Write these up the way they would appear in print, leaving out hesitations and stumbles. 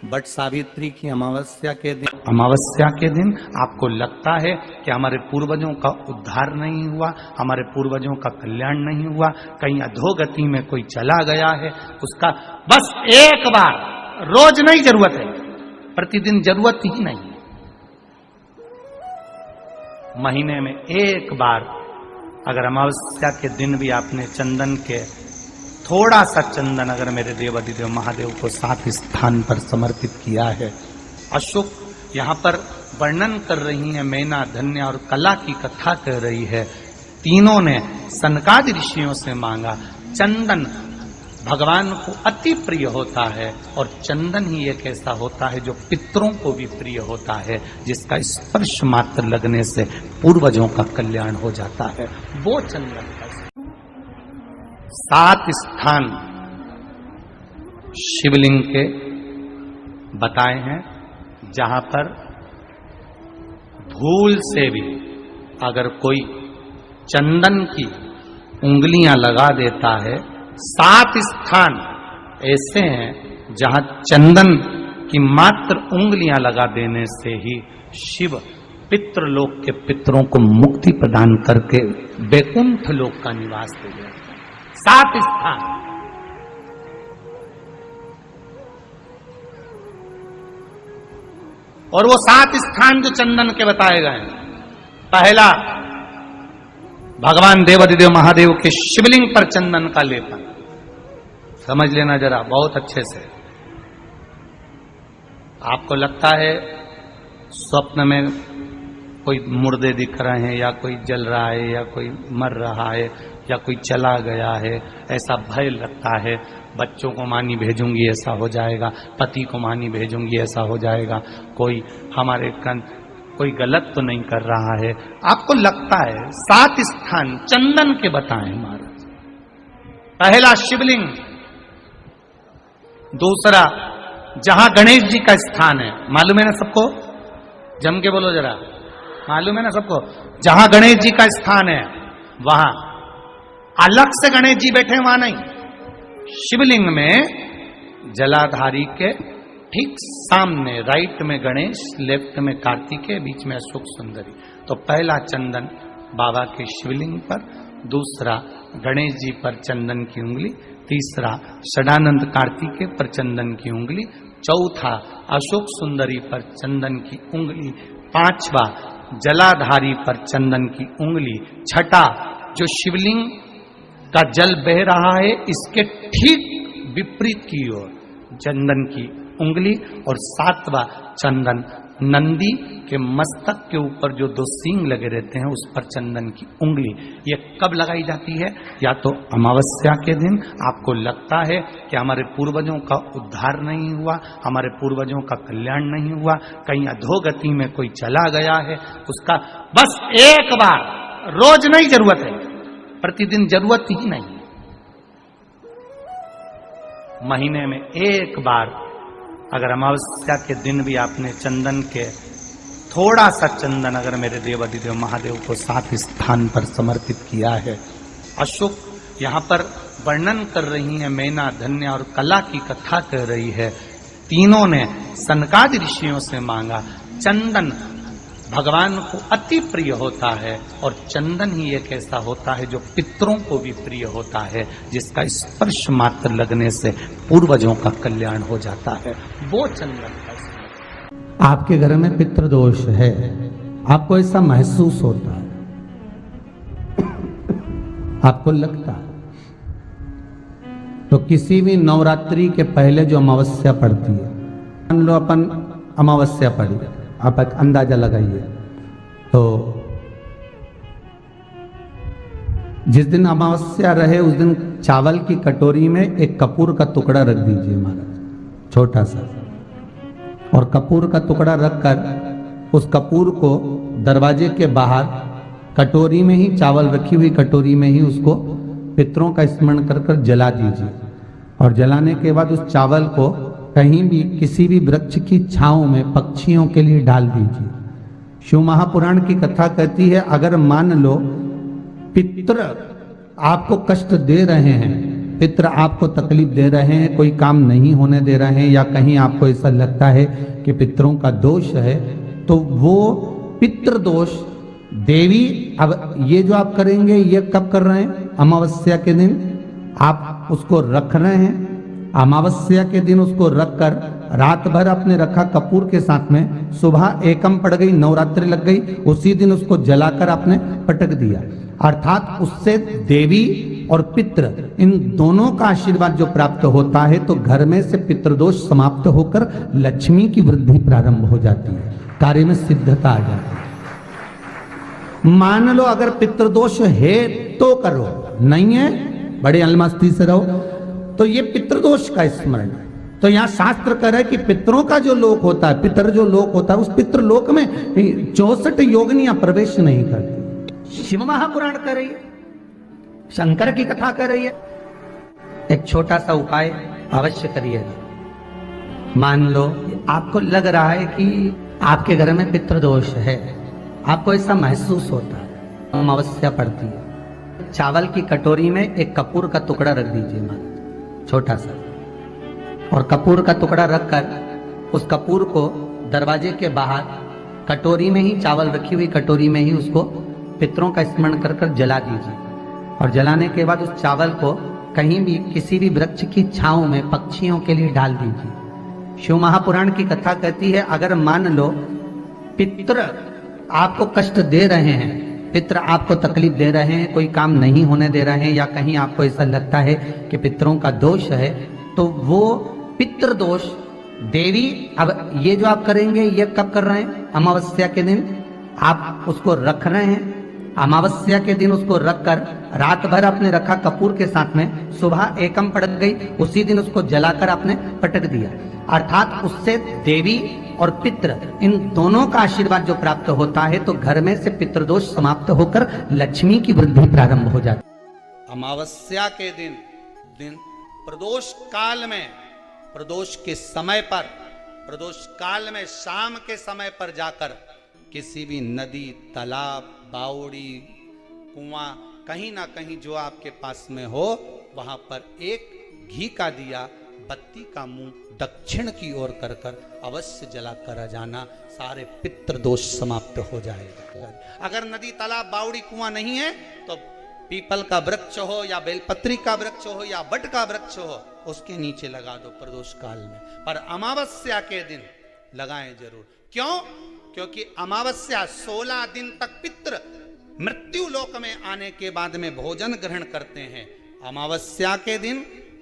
But Savitri की अमावस्या के दिन आपको लगता है कि हमारे पूर्वजों का उद्धार नहीं हुआ, हमारे पूर्वजों का कल्याण नहीं हुआ, कहीं अधोगति में कोई चला गया है, उसका बस एक बार, रोज नहीं जरूरत है, प्रतिदिन जरूरत ही नहीं है, महीने में एक बार अगर अमावस्या के दिन भी आपने चंदन के थोड़ा सा चंदन अगर मेरे देवाधिदेव महादेव को 7 स्थान पर समर्पित किया है। अशोक यहाँ पर वर्णन कर रही है, मैना, धन्य और कला की कथा कर रही है। तीनों ने सनकादि ऋषियों से मांगा। चंदन भगवान को अति प्रिय होता है और चंदन ही एक ऐसा होता है जो पितरों को भी प्रिय होता है, जिसका स्पर्श मात्र लगने से पूर्वजों का कल्याण हो जाता है। वो चंदन का 7 स्थान शिवलिंग के बताए हैं, जहां पर भूल से भी अगर कोई चंदन की उंगलियां लगा देता है, 7 स्थान ऐसे हैं जहां चंदन की मात्र उंगलियां लगा देने से ही शिव पितृलोक के पितरों को मुक्ति प्रदान करके वैकुंठ लोक का निवास दे देते हैं। 7 स्थान। और वो 7 स्थान जो चंदन के बताए गए हैं, पहला भगवान देवाधिदेव महादेव के शिवलिंग पर चंदन का लेपन। समझ लेना जरा बहुत अच्छे से। आपको लगता है स्वप्न में कोई मुर्दे दिख रहे हैं, या कोई जल रहा है, या कोई मर रहा है, या कोई चला गया है, ऐसा भय लगता है। बच्चों को मानी भेजूंगी ऐसा हो जाएगा, पति को मानी भेजूंगी ऐसा हो जाएगा, कोई हमारे कोई गलत तो नहीं कर रहा है, आपको लगता है। 7 स्थान चंदन के बताएं महाराज। पहला शिवलिंग, दूसरा जहां गणेश जी का स्थान है, मालूम है ना सबको, जम के बोलो जरा, मालूम है ना सबको, जहां गणेश जी का स्थान है वहां अलग से गणेश जी बैठे, वहां नहीं। शिवलिंग में जलाधारी के ठीक सामने, राइट में गणेश, लेफ्ट में कार्तिकेय, बीच में अशोक सुंदरी। तो पहला चंदन बाबा के शिवलिंग पर, दूसरा गणेश जी पर चंदन की उंगली, तीसरा षडानंद कार्तिकेय पर चंदन की उंगली, चौथा अशोक सुंदरी पर चंदन की उंगली, पांचवा जलाधारी पर चंदन की उंगली, छठा जो शिवलिंग का जल बह रहा है इसके ठीक विपरीत की ओर चंदन की उंगली, और 7वां चंदन नंदी के मस्तक के ऊपर जो 2 सींग लगे रहते हैं उस पर चंदन की उंगली। ये कब लगाई जाती है? या तो अमावस्या के दिन आपको लगता है कि हमारे पूर्वजों का उद्धार नहीं हुआ, हमारे पूर्वजों का कल्याण नहीं हुआ, कहीं अधोगति में कोई चला गया है, उसका बस एक बार, रोज नहीं जरूरत है, प्रतिदिन जरूरत ही नहीं, महीने में एक बार अगर अमावस्या के दिन भी आपने चंदन के थोड़ा सा चंदन अगर मेरे देवाधिदेव महादेव को 7 स्थान पर समर्पित किया है। अशोक यहाँ पर वर्णन कर रही है, मैना, धन्य और कला की कथा कर रही है। तीनों ने सनकादि ऋषियों से मांगा। चंदन भगवान को अति प्रिय होता है और चंदन ही एक ऐसा होता है जो पितरों को भी प्रिय होता है, जिसका स्पर्श मात्र लगने से पूर्वजों का कल्याण हो जाता है। वो चंदन का। आपके घर में पितृदोष है, आपको ऐसा महसूस होता है, आपको लगता है, तो किसी भी नवरात्रि के पहले जो अमावस्या पड़ती है, मान लो अपन अमावस्या पड़ी, आप एक अंदाजा लगाइए, तो जिस दिन अमावस्या रहे उस दिन चावल की कटोरी में एक कपूर का टुकड़ा रख दीजिए महाराज, छोटा सा, और कपूर का टुकड़ा रखकर उस कपूर को दरवाजे के बाहर कटोरी में ही, चावल रखी हुई कटोरी में ही उसको पितरों का स्मरण कर कर जला दीजिए। और जलाने के बाद उस चावल को कहीं भी किसी भी वृक्ष की छांव में पक्षियों के लिए डाल दीजिए। शिव महापुराण की कथा कहती है, अगर मान लो पितृ आपको कष्ट दे रहे हैं पितृ आपको तकलीफ दे रहे हैं, कोई काम नहीं होने दे रहे हैं, या कहीं आपको ऐसा लगता है कि पितरों का दोष है, तो वो पितृ दोष देवी, अब ये जो आप करेंगे ये कब कर रहे हैं? अमावस्या के दिन आप उसको रख रहे हैं। अमावस्या के दिन उसको रखकर रात भर आपने रखा कपूर के साथ में, सुबह एकम पड़ गई, नवरात्रि लग गई, उसी दिन उसको जलाकर आपने पटक दिया। अर्थात उससे देवी और पितृ इन दोनों का आशीर्वाद जो प्राप्त होता है, तो घर में से पितृदोष समाप्त होकर लक्ष्मी की वृद्धि प्रारंभ हो जाती है, कार्य में सिद्धता आ जाती है। मान लो अगर पितृदोष है तो करो, नहीं है बड़े अलमस्ती से रहो, तो ये पितृदोष का स्मरण। तो यहाँ शास्त्र कह रहा है कि पितरों का जो लोक होता है, पितर जो लोक होता है, उस पितृलोक में 64 योगिनियां प्रवेश नहीं करती। शिव महापुराण कर रही है, शंकर की कथा कर रही है। एक छोटा सा उपाय अवश्य करिएगा। मान लो आपको लग रहा है कि आपके घर में पितृदोष है, आपको ऐसा महसूस होता है, अमावस्या पड़ती है, चावल की कटोरी में एक कपूर का टुकड़ा रख दीजिए महाराज, छोटा सा, और कपूर का टुकड़ा रखकर उस कपूर को दरवाजे के बाहर कटोरी में ही, चावल रखी हुई कटोरी में ही उसको पितरों का स्मरण कर कर जला दीजिए। और जलाने के बाद उस चावल को कहीं भी किसी भी वृक्ष की छांव में पक्षियों के लिए डाल दीजिए। शिव महापुराण की कथा कहती है, अगर मान लो पितृ आपको कष्ट दे रहे हैं, पितृ आपको तकलीफ दे रहे हैं, कोई काम नहीं होने दे रहे हैं, या कहीं आपको ऐसा लगता है कि पितरों का दोष है, तो वो पितृ दोष देवी, अब ये जो आप करेंगे ये कब कर रहे हैं? अमावस्या के दिन आप उसको रख रहे हैं। अमावस्या के दिन उसको रखकर रात भर आपने रखा कपूर के साथ में, सुबह एकम पड़ गई, उसी दिन उसको जलाकर आपने पटक दिया। अर्थात उससे देवी और पितृ इन दोनों का आशीर्वाद जो प्राप्त होता है, तो घर में से पितृदोष समाप्त होकर लक्ष्मी की वृद्धि प्रारंभ हो जाती है। अमावस्या के दिन प्रदोष काल में, प्रदोष के समय पर, प्रदोष काल में शाम के समय पर जाकर किसी भी नदी, तालाब, बावड़ी, कुआं, कहीं ना कहीं जो आपके पास में हो, वहां पर एक घी का दिया, बत्ती का मुंह दक्षिण की ओर कर कर अवश्य जला कर जाना, सारे पितृ दोष समाप्त हो जाएगा। अगर नदी, तालाब, बावड़ी, कुआं नहीं है तो पीपल का वृक्ष हो या बेलपत्री का वृक्ष हो या बट का वृक्ष हो, उसके नीचे लगा दो प्रदोष काल में। पर अमावस्या के दिन लगाएं जरूर। क्यों? क्योंकि अमावस्या 16 दिन तक पितृ मृत्यु लोक में आने के बाद में भोजन ग्रहण करते हैं। अमावस्या के दिन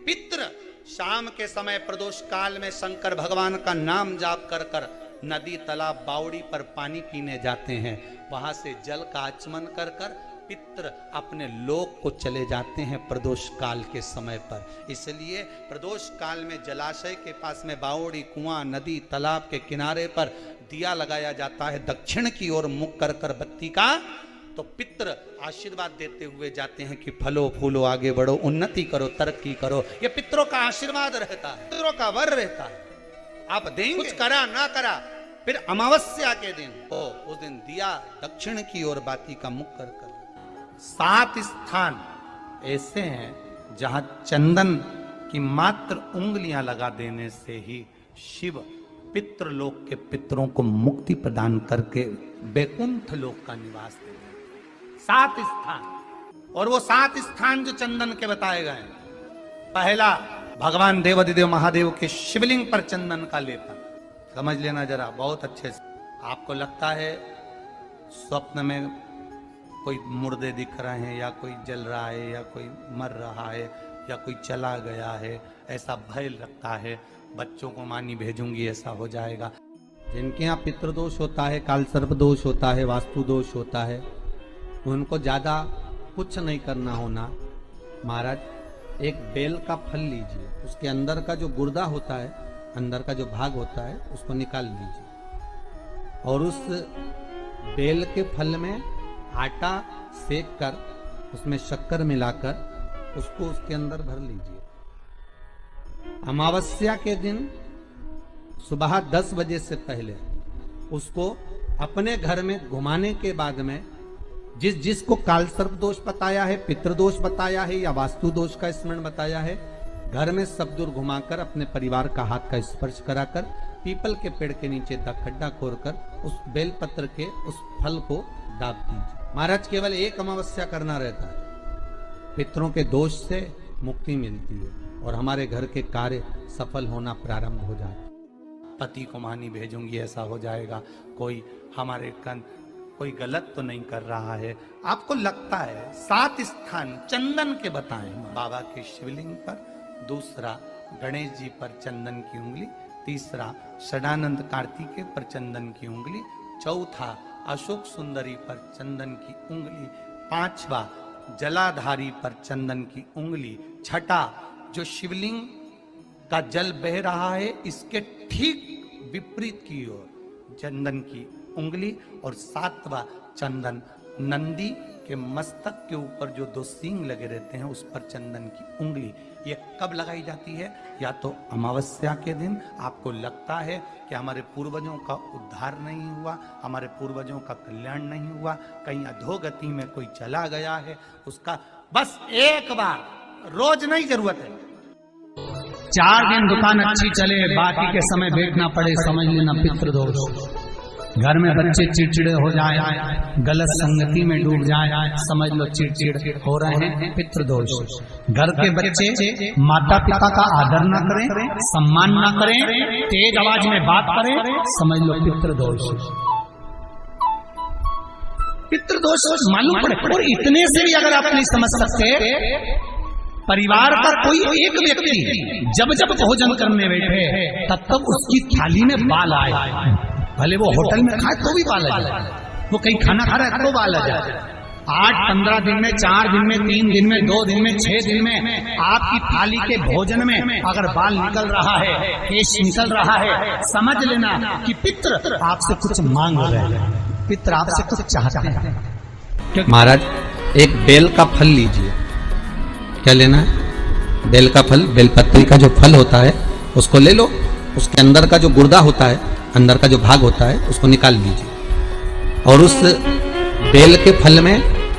पितृ शाम के समय प्रदोष काल में शंकर भगवान का नाम जाप कर कर नदी, तालाब, बावड़ी पर पानी पीने जाते हैं। वहां से जल का आचमन कर कर पितृ अपने लोक को चले जाते हैं प्रदोष काल के समय पर। इसलिए प्रदोष काल में जलाशय के पास में बावड़ी, कुआं, नदी, तालाब के किनारे पर दिया लगाया जाता है दक्षिण की ओर मुख कर कर बत्ती का, तो पितृ आशीर्वाद देते हुए जाते हैं कि फलो फूलो, आगे बढ़ो, उन्नति करो, तरक्की करो। ये पितरों का आशीर्वाद रहता है, पितरों का वर रहता है। आप देंगे, कुछ करा ना करा, फिर अमावस्या के दिन उस दिन दिया दक्षिण की ओर बाती का मुख कर कर। 7 स्थान ऐसे हैं जहां चंदन की मात्र उंगलियां लगा देने से ही शिव पितृलोक के पितरों को मुक्ति प्रदान करके बैकुंठ लोक का निवास देते हैं। 7 स्थान, और वो 7 स्थान जो चंदन के बताए गए, पहला भगवान देवाधिदेव महादेव के शिवलिंग पर चंदन का लेपन। समझ लेना जरा बहुत अच्छे से। आपको लगता है स्वप्न में कोई मुर्दे दिख रहे हैं, या कोई जल रहा है, या कोई मर रहा है, या कोई चला गया है, ऐसा भय लगता है, बच्चों को मानी भेजूंगी ऐसा हो जाएगा। जिनके यहाँ पितृदोष होता है, काल सर्प दोष होता है, वास्तु दोष होता है, उनको ज्यादा कुछ नहीं करना होना। महाराज एक बेल का फल लीजिए, उसके अंदर का जो गुर्दा होता है, अंदर का जो भाग होता है, उसको निकाल लीजिए, और उस बेल के फल में आटा सेक कर उसमें शक्कर मिलाकर उसको उसके अंदर भर लीजिए। अमावस्या के दिन सुबह 10 बजे से पहले उसको अपने घर में घुमाने के बाद में जिस जिसको काल सर्प दोष बताया है, पितृदोष बताया है या वास्तु दोष का स्मरण बताया है, घर में सब दूर घुमाकर अपने परिवार का हाथ का स्पर्श कराकर पीपल के पेड़ के नीचे तक खड्डा खोदकर उस बेलपत्र के उस फल को दाब दीजिए। महाराज केवल एक अमावस्या करना रहता है, पितरों के दोष से मुक्ति मिलती है और हमारे घर के कार्य सफल होना प्रारंभ हो जाता है। पति को मानी भेजूंगी ऐसा हो जाएगा, कोई हमारे कोई गलत तो नहीं कर रहा है, आपको लगता है 7 स्थान चंदन के बताएं, बाबा के शिवलिंग पर, दूसरा गणेश जी पर चंदन की उंगली, तीसरा षडानंद कार्तिकेय पर चंदन की उंगली, चौथा अशोक सुंदरी पर चंदन की उंगली, पांचवा जलाधारी पर चंदन की उंगली, छठा जो शिवलिंग का जल बह रहा है इसके ठीक विपरीत की ओर चंदन की उंगली, और 7वां चंदन नंदी के मस्तक के ऊपर जो 2 सींग लगे रहते हैं उस पर चंदन की उंगली। ये कब लगाई जाती है? या तो अमावस्या के दिन आपको लगता है कि हमारे पूर्वजों का उद्धार नहीं हुआ, हमारे पूर्वजों का कल्याण नहीं हुआ, कहीं अधोगति में कोई चला गया है, उसका बस एक बार, रोज नहीं जरूरत है, 4 दिन दुकान अच्छी चले, बाकी के समय देखना पड़े, समझ लेना पितृदोष। घर में बच्चे चिड़चिड़े हो जाए, गलत संगति में डूब जाए, समझ लो चिड़चिड़ हो रहे हैं, पितृदोष। घर के बच्चे माता पिता का आदर न करें, सम्मान न करें, तेज आवाज में बात करें, समझ लो पितृदोष। पितृदोष मालूम पड़े। और इतने से भी अगर आप नहीं समझ सकते, परिवार का कोई एक व्यक्ति जब जब भोजन करने बैठे तब तब उसकी थाली में बाल आए, भले वो होटल में खाए तो भी बाल आ जाए, वो कहीं खाना खा रहा है तो बाल आ जाए। 8-15 दिन में, 4 दिन में, 3 दिन में, 2 दिन में, 6 दिन में आपकी थाली के भोजन में अगर बाल निकल रहा है, केश निकल रहा है, समझ लेना कि पितृ आपसे कुछ मांग रहे हैं, पितृ आपसे कुछ चाहते हैं। महाराज एक बेल का फल लीजिए, क्या लेना है? बेल का फल, बेलपत्री का जो फल होता है उसको ले लो, उसके अंदर का जो गुर्दा होता है, अंदर का जो भाग होता है उसको निकाल लीजिए और उस बेल के फल में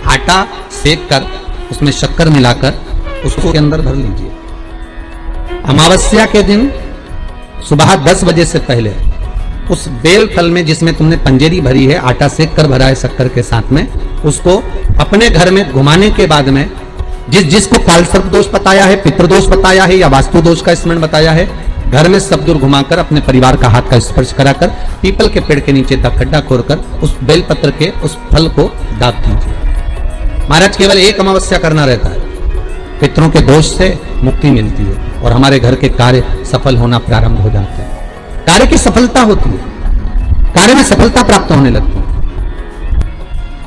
आटा सेक कर उसमें शक्कर मिलाकर उसको के अंदर भर लीजिए। अमावस्या के दिन सुबह 10 बजे से पहले उस बेल फल में जिसमें तुमने पंजेरी भरी है, आटा सेक कर भरा है शक्कर के साथ में, उसको अपने घर में घुमाने के बाद में जिस जिसको काल सर्प दोष बताया है, पितृदोष बताया है या वास्तु दोष का स्मरण बताया है, घर में सब दूर घुमाकर अपने परिवार का हाथ का स्पर्श कराकर पीपल के पेड़ के नीचे तक खड्डा खोदकर उस बेलपत्र के उस फल को दाब दीजिए। महाराज केवल एक अमावस्या करना रहता है, पितरों के दोष से मुक्ति मिलती है और हमारे घर के कार्य सफल होना प्रारंभ हो जाते हैं। कार्य की सफलता होती है, कार्य में सफलता प्राप्त होने लगती है।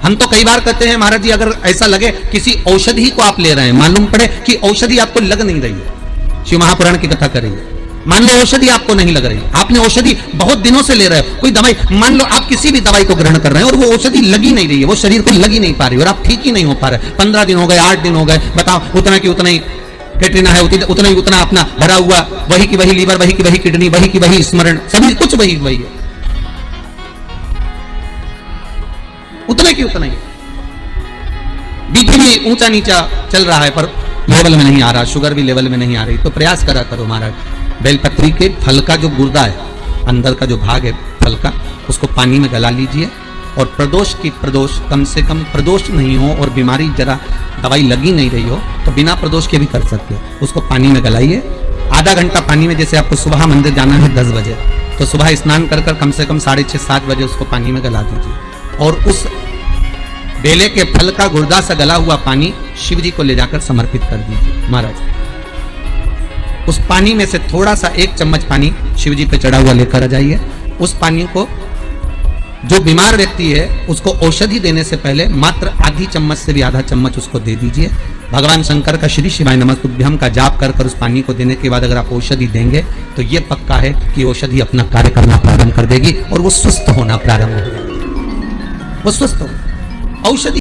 हम तो कई बार कहते हैं महाराज जी, अगर ऐसा लगे किसी औषधि को आप ले रहे हैं, मालूम पड़े कि औषधि आपको लग नहीं रही है, शिव महापुराण की कथा कर रही है, मान लो औषधि आपको नहीं लग रही, आपने औषधि बहुत दिनों से ले रहे हो, कोई दवाई, मान लो आप किसी भी दवाई को ग्रहण कर रहे हैं और वो औषधि लगी नहीं रही है, वो शरीर को लगी नहीं पा रही और आप ठीक ही नहीं हो पा रहे, 15 दिन हो गए, 8 दिन हो गए, बताओ उतना की उतना ही कैटरीना है, उतना ही उतना अपना भरा हुआ, वही की वही लीवर, वही की वही किडनी, वही की वही स्मरण, सभी कुछ वही वही है, उतने की उतना ही। बीपी भी ऊंचा नीचा चल रहा है पर लेवल में नहीं आ रहा, शुगर भी लेवल में नहीं आ रही, तो प्रयास करा करो महाराज, बेलपत्री के फल का जो गुर्दा है, अंदर का जो भाग है फल का, उसको पानी में गला लीजिए और प्रदोष कम से कम प्रदोष नहीं हो और बीमारी जरा दवाई लगी नहीं रही हो तो बिना प्रदोष के भी कर सकते हो, उसको पानी में गलाइए, आधा घंटा पानी में, जैसे आपको सुबह मंदिर जाना है 10 बजे, तो सुबह स्नान कर कम से कम 6:30-7 बजे उसको पानी में गला दीजिए और उस बेले के फल का गुर्दा से गला हुआ पानी शिव जी को ले जाकर समर्पित कर दीजिए। महाराज उस पानी में से थोड़ा सा 1 चम्मच पानी शिव जी पे चढ़ा हुआ लेकर आ जाइए। उस पानी को जो बीमार व्यक्ति है उसको औषधि देने से पहले मात्र आधी चम्मच से भी आधा चम्मच उसको दे दीजिए। भगवान शंकर का श्री शिवाय नमस्तुभ्यम का जाप कर उस पानी को देने के बाद अगर आप औषधि देंगे तो ये पक्का है कि औषधि अपना कार्य करना प्रारंभ कर देगी और वो स्वस्थ होना प्रारंभ हो जाएगी, वो स्वस्थ हो। औषधि